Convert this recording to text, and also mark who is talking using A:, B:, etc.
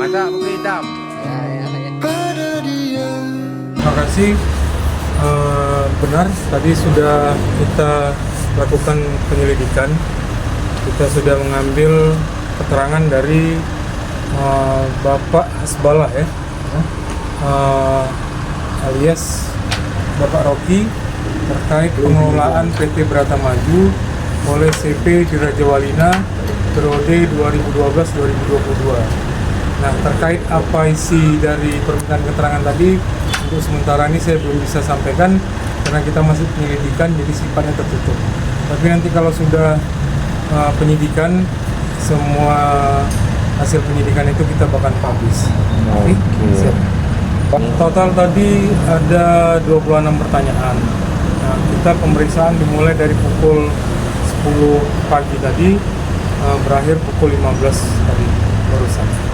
A: Masak buku hitam.
B: Terima kasih. Benar, tadi sudah kita lakukan penyelidikan. Kita sudah mengambil keterangan dari Bapak Hasbalah ya, alias Bapak Rocky, terkait pengelolaan PT Brata Maju oleh CP di Raja Walina periode 2012-2022. Nah, terkait apa isi dari permintaan keterangan tadi, untuk sementara ini saya belum bisa sampaikan karena kita masih penyelidikan, jadi sifatnya tertutup. Tapi nanti kalau sudah penyidikan, semua hasil penyidikan itu kita bakal publish. Oke. Siap. Total tadi ada 26 pertanyaan. Nah, kita pemeriksaan dimulai dari pukul 10 pagi tadi, berakhir pukul 15 tadi barusan.